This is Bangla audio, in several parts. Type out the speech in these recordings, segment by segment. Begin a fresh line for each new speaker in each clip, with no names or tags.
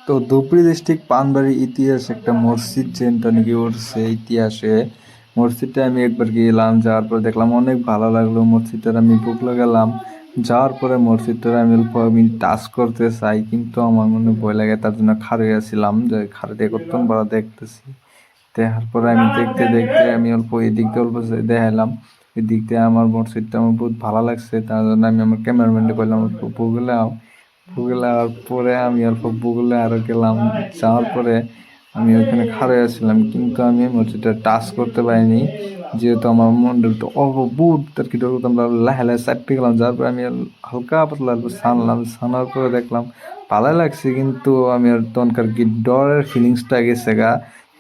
তো ধুবড়ী ডিস্ট্রিক্ট পানবাড়ির ইতিহাস একটা মসজিদ যেটা নাকি উঠছে ইতিহাসে। মসজিদটা আমি একবার গেলাম, যাওয়ার পর দেখলাম অনেক ভালো লাগলো। মসজিদটার আমি ঢুকলো গেলাম, যাওয়ার পরে মসজিদটার আমি টাচ করতে চাই, কিন্তু আমার মনে ভয় লাগে, তার জন্য খাড়িয়েছিলাম যে খাড়িয়ে করতাম বড় দেখতেছি। দেখার পরে আমি দেখতে দেখতে আমি অল্প এদিক দিয়ে অল্প দেখালাম, এদিক দিয়ে আমার মসজিদটা আমার বহুত ভালো লাগছে। তার জন্য আমি আমার ক্যামেরাম্যানকে বললাম অল্প বুগলে যাওয়ার পরে আমি অল্প বুগলে আরো গেলাম। যাওয়ার পরে আমি ওখানে খাড়া ছিলাম, কিন্তু আমি মসজিদটা টাচ করতে পারিনি, যেহেতু আমার মনটা একটু অল্প বুট আর কি আমরা লাহে লাহে চাপতে গেলাম। যাওয়ার পরে আমি হালকা পাতলা ছানলাম, ছানার পরে দেখলাম ভালোই লাগছে, কিন্তু আমি আর তখনকার কি ডরের ফিলিংসটা গেছে গা।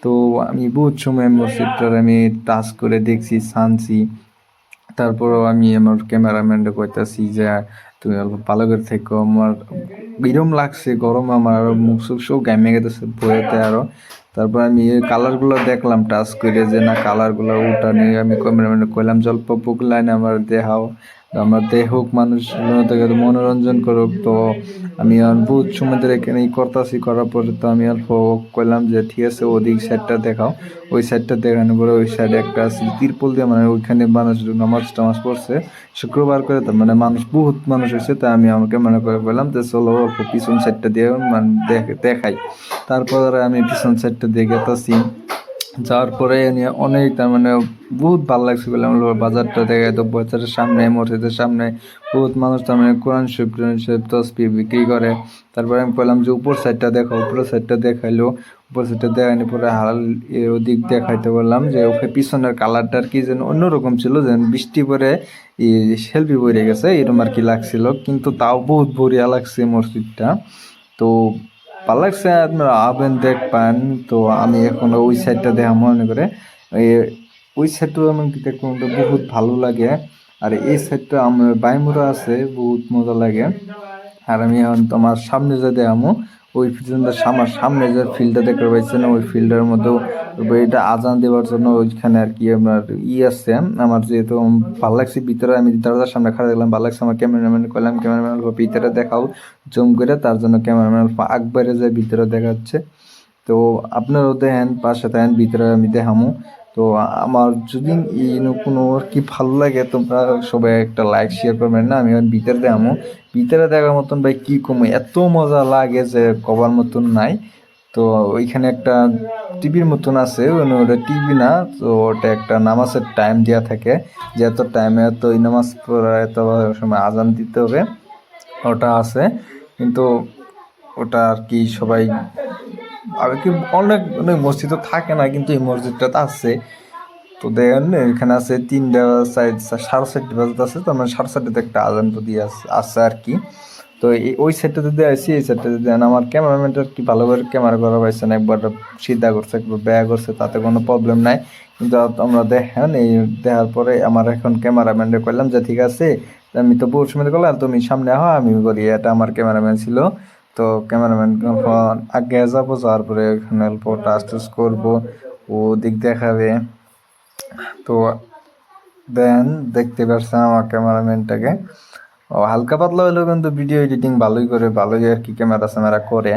তো আমি বহুত সময় মসজিদটার আমি টাচ করে দেখছি, ছানছি। তারপরেও আমি আমার ক্যামেরাম্যানকে কইতাছি যে তুমি অল্প ভালো করে থেকো। আমার বিরম লাগছে, গরম আমার আরো মুখ সুখ সব ঘামে গেছে বইতে আরো। তারপর আমি এই কালারগুলো দেখলাম টাচ করে, যে না কালারগুলো উঠা নিয়ে আমি ক্যামেরাম্যানকে কইলাম যে অল্প বুক লাইন আমার দেখাও, আমার দেহক মানুষ মনোরঞ্জন করুক। তো আমি বহুত সময় ধরে এখানে করতেছি, করার পরে তো আমি অল্প কইলাম যে ঠিক আছে ওদিক সাইডটা দেখাও। ওই সাইডটা দেখানোর পরে ওই সাইডে একটা তিরপল দিয়ে, মানে ওইখানে মানুষ নামাজ টামাজ পড়ছে শুক্রবার করে, তার মানে মানুষ বহুত মানুষ হয়েছে। তা আমি আমাকে মনে করে বললাম যে চলো অল্প পিছন সাইডটা দিয়ে মানে দেখাই। তারপরে আমি পিছন সাইডটা দিয়ে গেতাছি। যাওয়ার পরে নিয়ে অনেক তার মানে বহুত ভালো লাগছে বললাম। বাজারটা দেখে তো বাজারের সামনে মসজিদের সামনে বহুত মানুষ তার মানে কোরআন শরীফ তসবিহ বিক্রি করে। তারপরে আমি বললাম যে উপর সাইডটা দেখো, উপর সাইডটা দেখাইলো। উপর সাইডটা দেখানি পরে ওদিক দেখাইতে বললাম যে ওকে পিছনের কালারটা আর কি যেন অন্যরকম ছিল, যেন বৃষ্টি পরে সেলফি পড়ে গেছে এরকম আর কি লাগছিল, কিন্তু তাও বহুত বড়িয়া লাগছে মসজিদটা। তো ভালো লাগছে, আপনারা আবেন দেখবেন। তো আমি এখন ওই সাইডটা দেখা মনে করে ওই সাইডটা আমার দেখতে বহুত ভালো লাগে। আর এই সাইডটা আমার বাইমুরা আছে, বহুত মজা লাগে। আর আমি এখন তোমার সামনে যে দেখামো ওই আমার সামনে যে ফিল্ডটা দেখতে পাইছেন, ওই ফিল্ডের মধ্যেও এটা আজান দেওয়ার জন্য ওইখানে আর কি আমার আছে। আমার যেহেতু ভালো লাগছে ভিতরে, আমি দরজার সামনে খাড়া দেখলাম, ভালো লাগছে। আমার ক্যামেরাম্যান কইলাম ক্যামেরাম্যান ভিতরে দেখাও জুম করে, তার জন্য ক্যামেরাম্যান আকবারে যায় ভিতরে দেখাচ্ছে। তো আপনারাও দেখেন, পাশে থাকেন, ভিতরে আমি দেখামো। তো আমার যদি কোনো আর কি ভালো লাগে, তোমরা সবাই একটা লাইক শেয়ার করবেন না। আমি ভিতরে দেখামো, ভিতরে দেখার মতন ভাই কি কমে এত মজা লাগে যে কবার মতন নাই। তো ওইখানে একটা টিভির মতন আছে, ওটা টিভি না, তো ওটা একটা নামাজের টাইম দেওয়া থাকে, যে এত টাইমে এত ওই নামাজ পড়া এত সময় আজান দিতে হবে, ওটা আছে। কিন্তু ওটা আর কি সবাই আর কি অনেক অনেক মসজিদ থাকে না, কিন্তু এই মসজিদটা আছে। তো দেখেন এখানে আছে তিনটা সাইড, 4:30 বাজতে আছে, তো মানে 4:30 একটা আজান তো দিয়ে আছে আর কি। তো ওই সাইডটাতে দিয়ে আসি, এই সাইডটাতে দেন আমার ক্যামেরাম্যানটা কি ভালো করে ক্যামেরা করা পাইছে না, একবার সিধা করছে একবার ব্যয় করছে, তাতে কোনো প্রবলেম নাই। কিন্তু আমরা দেখেন এই দেখার পরে আমার এখন ক্যামেরাম্যানকে কইলাম যে ঠিক আছে, আমি তো বহুত সময় করলাম, তুমি সামনে হও আমি করি, এটা আমার ক্যামেরাম্যান ছিল। তো ক্যামেরাম্যান আগে যাবো, যাওয়ার পরে ওখানে অল্প টাচ টাচ করবো, ও দিক দেখাবে। তো দেন দেখতে পারছেন আমার ক্যামেরাম্যানটাকে, ও হালকা পাতলা হলেও কিন্তু ভিডিও এডিটিং ভালোই করে, ভালোই আর কি ক্যামেরা স্যামেরা করে।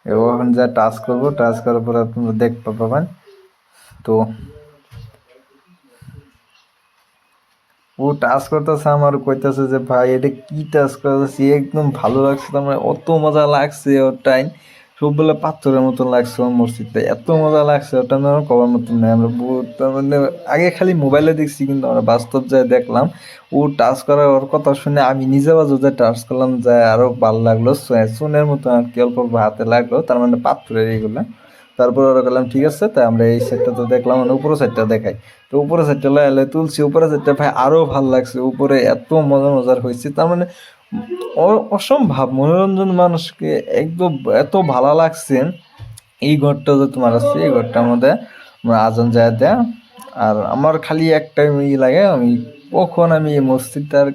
এখন যা টাচ করবো, টাচ করার পরে আপনারা দেখতে পাবেন। তো ও টাচ করতেছে, আমার কইতেছে যে ভাই এটা কি টাচ করতেছি, একদম ভালো লাগছে, তার মানে অত মজা লাগছে ওটাই। সব বলে পাথরের মতন লাগছে ওর মসজিদটা, এত মজা লাগছে ওটা না কবার মতন নেই। আমরা তার মানে আগে খালি মোবাইলে দেখছি, কিন্তু আমরা বাস্তব যায় দেখলাম। ও টাচ করার ওর কথা শুনে আমি নিজে বাজু যে টাচ করলাম, যায় আরো ভালো লাগলো, চুনের মতো আর কি অল্প অল্প হাতে লাগলো, তার মানে পাথরের এইগুলা। তারপর ওরা গেলাম ঠিক আছে, তাই আমরা এই সাইডটা তো দেখলাম, মানে উপরের সাইডটা দেখাই। তো উপরে সাইডটা লাইলে তুলছি, উপরে সাইডটা ভাই আরো ভালো লাগছে, উপরে এত মজার হয়েছে, তার মানে অসম্ভব মনোরঞ্জন, মানুষকে একদম এত ভালো লাগছে। এই ঘরটা যে তোমার আছে, এই ঘরটার মধ্যে আমরা আজান যায় দেয়া। আর আমার খালি একটা লাগে, আমি কখন আমি এই মসজিদটার